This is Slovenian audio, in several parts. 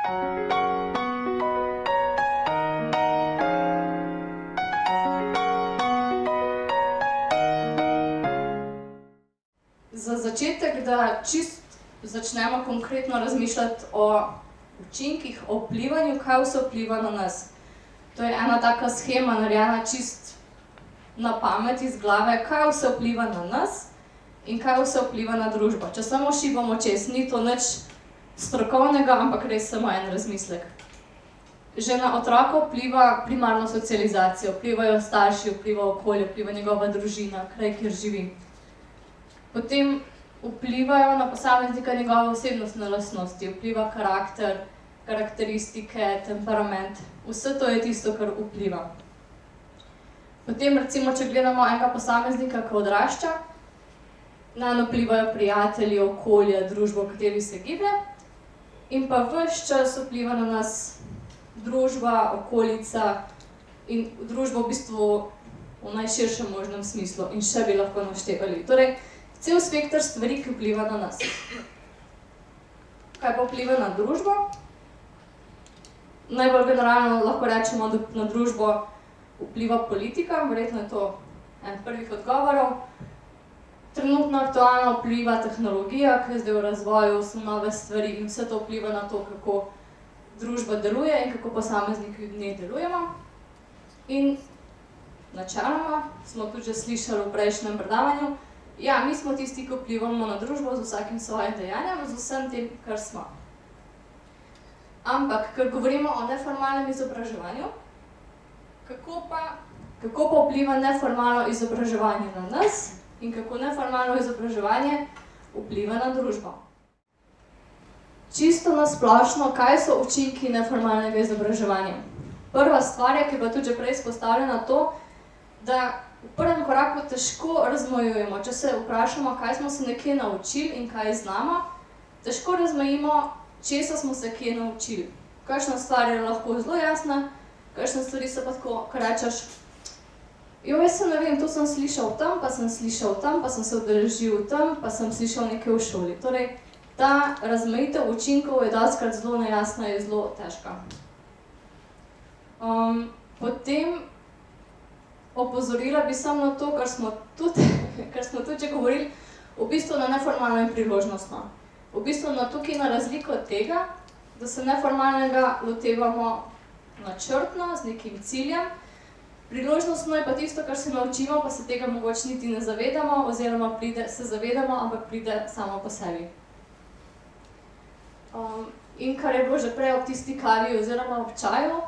Za začetek, da čist začnemo konkretno razmišljati o učinkih, o vplivanju, kaj vse vpliva na nas. To je ena taka shema, narejena čist na pamet iz glave, kaj vse vpliva na nas in kaj vse vpliva na družbo. Če samo šibamo čez, ni to nič strokovnega, ampak res samo en razmislek. Že na otroka vpliva primarno socializacijo, vplivajo starši, vpliva okolje, vpliva njegova družina, kraj, kjer živi. Potem vplivajo na posameznika njegove osebnostne lastnosti, vpliva karakter, karakteristike, temperament. Vse to je tisto, kar vpliva. Potem recimo, če gledamo enega posameznika, ki odrašča, nanj vplivajo prijatelji, okolje, družbo, v kateri se giblje, in pa ves čas vpliva na nas družba, okolica in družba v bistvu v najširšem možnem smislu in še bi lahko naštevali. Torej, cel spekter stvari, ki vpliva na nas. Kaj pa vpliva na družbo? Najbolj generalno lahko rečemo, da na družbo vpliva politika, verjetno je to en prvih odgovorov. Trenutno aktualno vpliva tehnologija, ki je zdaj v razvoju, so nove stvari in vse to vpliva na to, kako družba deluje in kako posamezniki v njej delujemo. In načeloma, smo tudi že slišali v prejšnjem predavanju, ja, mi smo tisti, ki vplivamo na družbo z vsakim svojim dejanjem, z vsem tem, kar smo. Ampak, ker govorimo o neformalnem izobraževanju, kako pa vpliva neformalno izobraževanje na nas in kako neformalno izobraževanje vpliva na družbo. Čisto na splošno, kaj so učinki neformalnega izobraževanja? Prva stvar je, ki je pa tudi že prej izpostavljena, to, da v prvem koraku težko razmejujemo. Če se vprašamo, kaj smo se nekje naučili in kaj znamo, težko razmejimo, česa smo se kje naučili. Kakšna stvar je lahko zelo jasna, kakšne stvari so pa tako, ko rečeš, jaz se ne vem, to sem slišal tam, pa sem slišal tam, pa sem se udeležil tam, pa sem slišal nekaj v šoli. Torej, ta razmejitev učinkov je dostikrat zelo nejasna in zelo težka. Potem opozorila bi samo na to, kar smo tudi že govorili, v bistvu na neformalno in priložnostno. V bistvu na tukaj na razliko od tega, da se neformalnega lotevamo načrtno, z nekim ciljem. Priložnostno je pa tisto, kar se naučimo, pa se tega mogoče niti ne zavedamo, oziroma se zavedamo, ampak pride samo po sebi. In kar je bilo že prej ob tisti kavi oziroma ob čaju,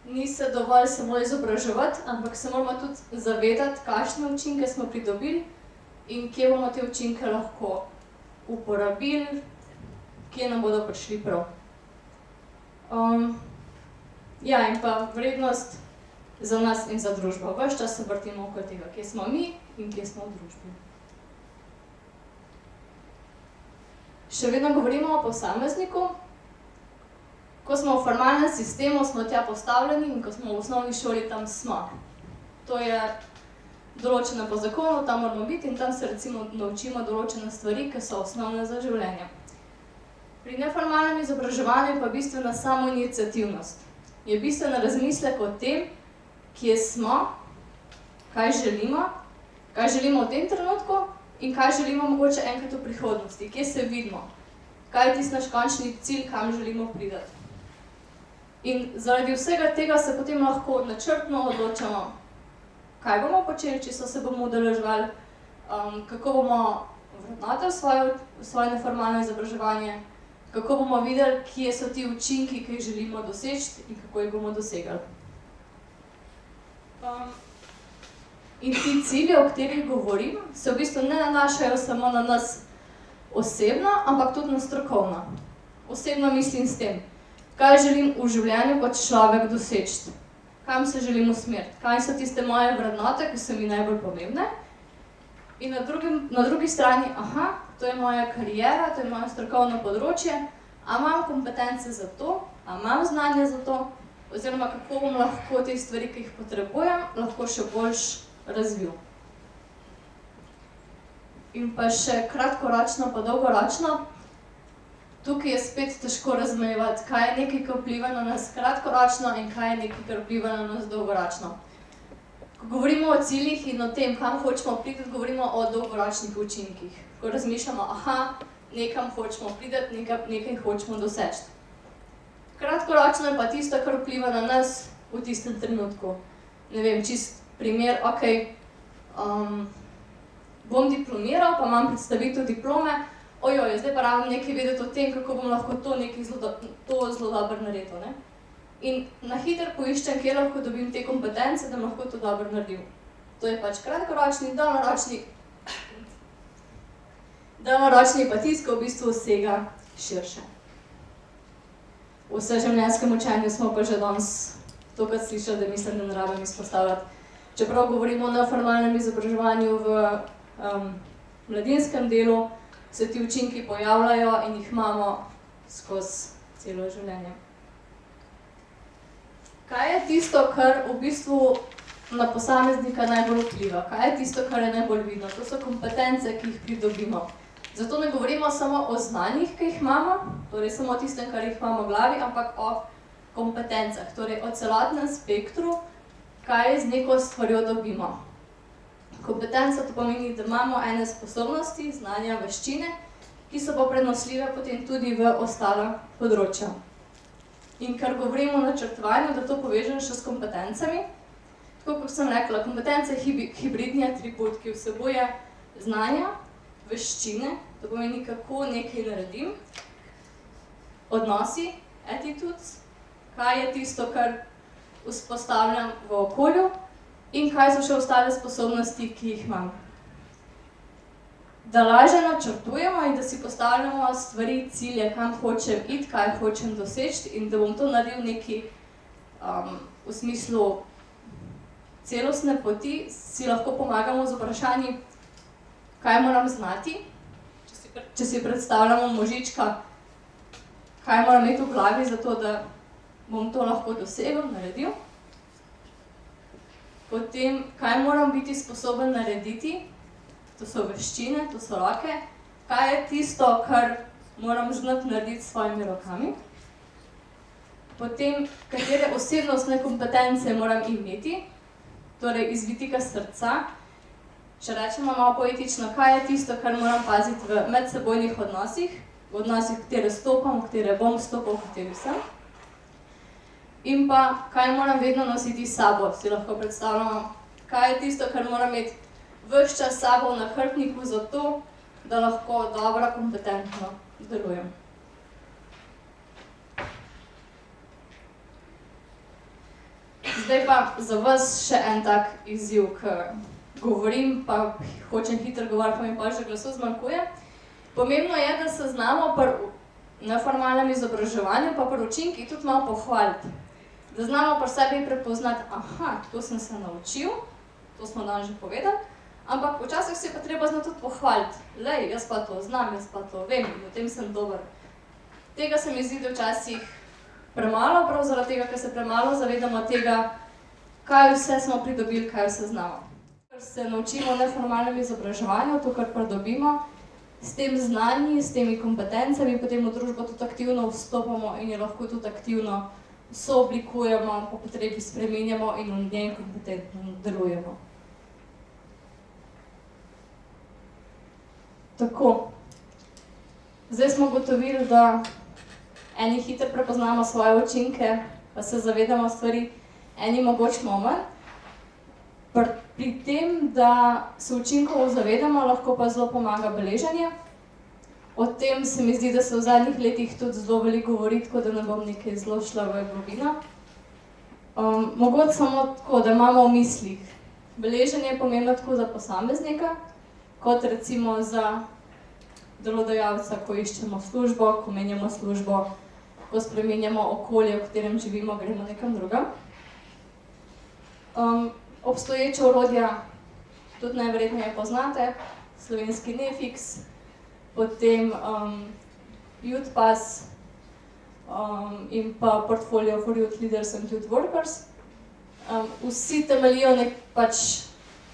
ni se dovolj samo izobraževati, ampak se moramo tudi zavedati, kakšne učinke smo pridobili in kje bomo te učinke lahko uporabili, kje nam bodo prišli prav. Ja, in pa vrednost za nas in za družbo. Ves čas se vrtimo okoli tega, kje smo mi in kje smo v družbi. Še vedno govorimo o posamezniku. Ko smo v formalnem sistemu, smo tja postavljeni in ko smo v osnovni šoli, tam smo. To je določeno po zakonu, tam moramo biti in tam se recimo naučimo določene stvari, ki so osnovne za življenje. Pri neformalnem izobraževanju pa bistvena samoiniciativnost. Je bistven razmislek o tem, kje smo, kaj želimo v tem trenutku in kaj želimo mogoče enkrat v prihodnosti, kje se vidimo, kaj je tisti naš končni cilj, kam želimo priti. In zaradi vsega tega se potem lahko načrtno odločamo, kaj bomo počeli, če se bomo udeleževali, kako bomo vrednotili svoje neformalno izobraževanje, kako bomo videli, kje so ti učinki, ki jih želimo doseči in kako jih bomo dosegali. In ti cilji, o katerih govorim, se v bistvu ne nanašajo samo na nas osebno, ampak tudi na strokovno. Osebno mislim s tem, kaj želim v življenju kot človek doseči, kam se želim usmeriti, kaj so tiste moje vrednote, ki so mi najbolj pomembne. In na drugi strani, to je moja kariera, to je moje strokovno področje, a imam kompetence za to, a imam znanje za to, oziroma kako bom lahko te stvari, ki jih potrebujem, lahko še boljš razvil. In pa še kratkoročno pa dolgoročno, tukaj je spet težko razmejevati, kaj je nekaj, ki vpliva na nas kratkoročno in kaj je nekaj, kar vpliva na nas dolgoročno. Ko govorimo o ciljih in o tem, kam hočemo priti, govorimo o dolgoročnih učinkih. Ko razmišljamo, nekam hočemo priti, nekaj hočemo doseči. Kratkoročno je pa tisto, kar vpliva na nas v tistem trenutku. Ne vem, čist primer, bom diplomiral, pa imam predstavitev diplome, zdaj pa rabim nekaj vedeti o tem, kako bom lahko to zelo dobro naredil. In na hitro poiščem, kje lahko dobim te kompetence, da bom lahko to dobro naredil. To je pač kratkoročni, dolgoročni pa tisto, v bistvu vsega širše. V vseživljenjskem učenju smo pa že danes tokrat slišali, da mislim, da ne rabim izpostavljati. Čeprav govorimo o neformalnem izobraževanju v mladinskem delu, se ti učinki pojavljajo in jih imamo skozi celo življenje. Kaj je tisto, kar v bistvu na posameznika najbolj vpliva? Kaj je tisto, kar je najbolj vidno? To so kompetence, ki jih pridobimo. Zato ne govorimo samo o znanjih, ki jih imamo, torej samo o tistem, kar jih imamo v glavi, ampak o kompetencah, torej o celotnem spektru, kaj z neko stvarjo dobimo. Kompetenca to pomeni, da imamo ene sposobnosti, znanja, veščine, ki so pa prenosljive potem tudi v ostala področja. In ker govorimo o načrtovanju, da to povežem še s kompetencami, tako kot sem rekla, kompetence je hibridni atribut, ki vsebuje znanja, veščine, to pomeni, kako nekaj naredim, odnosi, attitudes, kaj je tisto, kar vzpostavljam v okolju in kaj so še ostale sposobnosti, ki jih imam. Da lažje načrtujemo in da si postavljamo stvari, cilje, kam hočem iti, kaj hočem doseči in da bom to naredil neki v smislu celostne poti, si lahko pomagamo z vprašanji, kaj moram znati, če si predstavljamo možička, kaj moram imeti v glavi za to, da bom to lahko dosegel, naredil. Potem, kaj moram biti sposoben narediti, to so veščine, to so roke, kaj je tisto, kar moram znati narediti s svojimi rokami. Potem, katere osebnostne kompetence moram imeti, torej iz vidika srca. Če rečemo malo poetično, kaj je tisto, kar moram paziti v medsebojnih odnosih, v odnosih, v katere stopam, v katere bom stopal, v kateri sem. In pa, kaj moram vedno nositi s sabo, si lahko predstavljamo, kaj je tisto, kar moram imeti ves čas s sabo v nahrbtniku za to, da lahko dobro, kompetentno delujem. Zdaj pa za vas še en tak izziv, ki govorim, pa hočem hitro govoriti, pa mi pa že glasu zmanjkuje. Pomembno je, da se znamo pri neformalnem izobraževanju pa pri učinkih tudi malo pohvaliti. Da znamo pri sebi prepoznati, to sem se naučil, to smo danes že povedali, ampak včasih se je pa treba znati tudi pohvaliti. Lej, jaz pa to znam, jaz pa to vem in v tem sem dober. Tega se mi zdi, da včasih premalo, prav zaradi tega, ker se premalo zavedamo tega, kaj vse smo pridobili, kaj vse znamo. Ker se naučimo v neformalnem izobraževanju, to, kar pridobimo, s tem znanji, s temi kompetencami, potem v družbo tudi aktivno vstopamo in jo lahko tudi aktivno sooblikujemo, po potrebi spreminjamo in v njej kompetentno delujemo. Tako. Zdaj smo ugotovili, da eni hitro prepoznamo svoje učinke, pa se zavedamo stvari, eni mogoče manj. Pri tem, da se učinkov zavedamo, lahko pa zelo pomaga beleženje. O tem se mi zdi, da se v zadnjih letih tudi zelo veliko govori, tako da ne bom nekaj zelo šla v globino. Mogoče samo tako, da imamo v mislih. Beleženje je pomembno tako za posameznika, kot recimo za delodajalca, ko iščemo službo, ko menjamo službo, ko spremenjamo okolje, v katerem živimo, gremo nekam drugam. Obstoječe orodja tudi najverjetneje poznate, slovenski Nefix, potem YouthPass in pa Portfolio for Youth Leaders and Youth Workers. Vsi temeljijo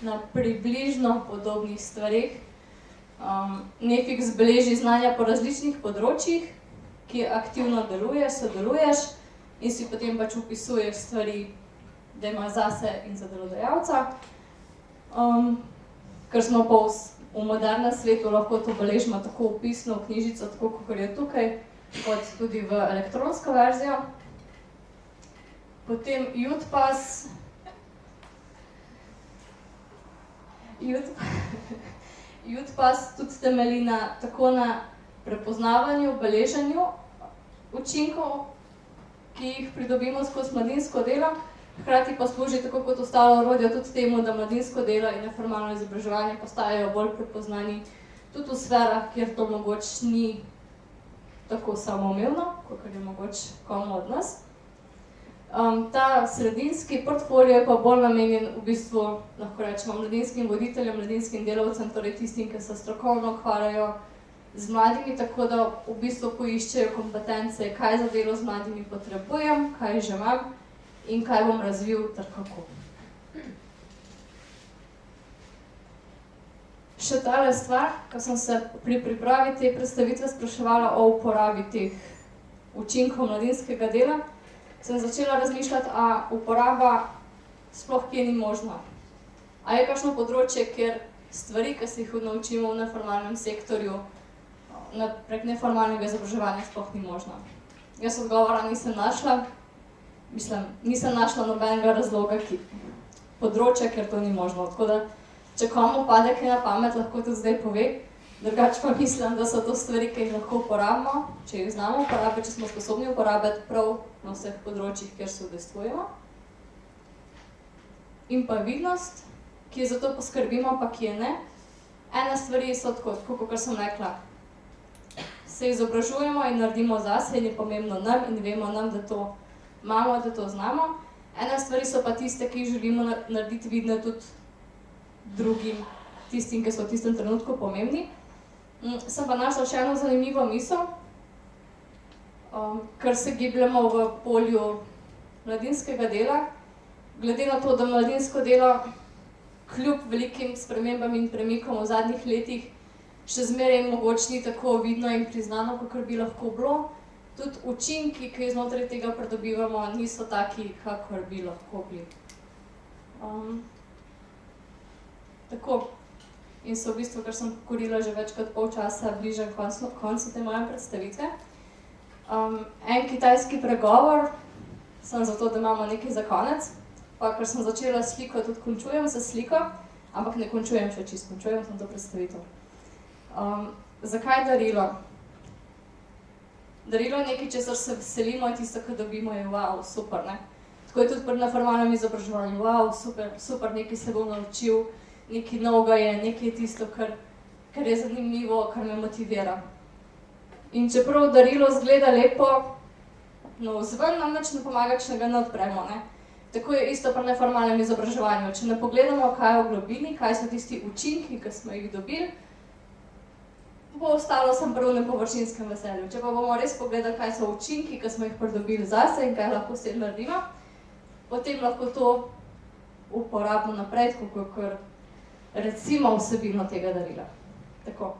na približno podobnih stvareh. Nefix beleži znanja po različnih področjih, ki aktivno deluješ, sodeluješ in si potem pač vpisuješ stvari, da imaš zase in za delodajalca. Ker smo pa v modernem svetu lahko to beležimo tako v pisno knjižico, tako kot je tukaj, kot tudi v elektronsko verzijo. Potem UTPAS. UTPAS tudi temelji tako na prepoznavanju, beleženju učinkov, ki jih pridobimo skozi mladinsko delo, hkrati pa služi tako kot ostalo orodja tudi temu, da mladinsko delo in neformalno izobraževanje postajajo bolj prepoznani tudi v sferah, kjer to mogoče ni tako samoumevno, kot je mogoče komu od nas. Ta sredinski portfolio je pa bolj namenjen v bistvu, lahko rečemo, mladinskim voditeljem, mladinskim delavcem, torej tistim, ki se strokovno ukvarjajo z mladimi, tako da v bistvu poiščejo kompetence, kaj za delo z mladimi potrebujem, kaj že imam in kaj bom razvil ter kako. Še tale stvar, ko sem se pri pripravi te predstavitve spraševala o uporabi teh učinkov mladinskega dela, sem začela razmišljati, a uporaba sploh kje ni možna. A je kakšno področje, kjer stvari, ki se jih naučimo v neformalnem sektorju, prek neformalnega izobraževanja sploh ni možna. Jaz odgovora nisem našla, nisem našla nobenega razloga, področja, kjer to ni možno. Tako da, če komu pade kaj na pamet, lahko tudi zdaj pove, drugače pa mislim, da so to stvari, ki jih lahko uporabimo, če jih znamo uporabiti, če smo sposobni uporabiti prav na vseh področjih, kjer se udejstvujemo. In pa vidnost, ki je za to poskrbimo, pa ki je ne. Ene stvari so tako, kot sem rekla, se izobražujemo in naredimo zase in je pomembno nam in vemo nam, da to imamo, da to znamo. Ene stvari so pa tiste, ki jih želimo narediti vidne tudi drugim, tistim, ki so v tistem trenutku pomembni. Sem pa našla še eno zanimivo misel, ker se gibljamo v polju mladinskega dela. Glede na to, da mladinsko delo kljub velikim spremembam in premikom v zadnjih letih še zmeraj mogoče ni tako vidno in priznano, kakor bi lahko bilo, tudi učinki, ki znotraj tega pridobivamo, niso taki, kakor bi lahko bili. Tako. In se v bistvu, ker sem govorila že več kot pol časa, bližam koncu te moje predstavitve. En kitajski pregovor, sem zato, da imamo nekaj za konec, pa ker sem začela sliko, tudi končujem za sliko, ampak ne končujem še čisto, končujem sem to predstavitev. Zakaj darilo? Darilo je nekaj, česar se veselimo in tisto, kar dobimo, je wow, super, ne? Tako je tudi pri neformalnem izobraževanju, wow, super, nekaj se bom naučil, nekaj novega je, nekaj tisto, kar je zanimivo, kar me motivira. In čeprav darilo izgleda lepo, navzven nam nič ne pomaga, če ga ne odpremo, ne? Tako je isto pri neformalnem izobraževanju. Če ne pogledamo, kaj je v globini, kaj so tisti učinki, ki smo jih dobili, bo ostalo samo prav na površinskem veselju. Če pa bomo res pogledali, kaj so učinki, ki smo jih pridobili zase in kaj lahko s tem naredimo, potem lahko to uporabimo naprej, kot recimo vsebino tega darila. Tako.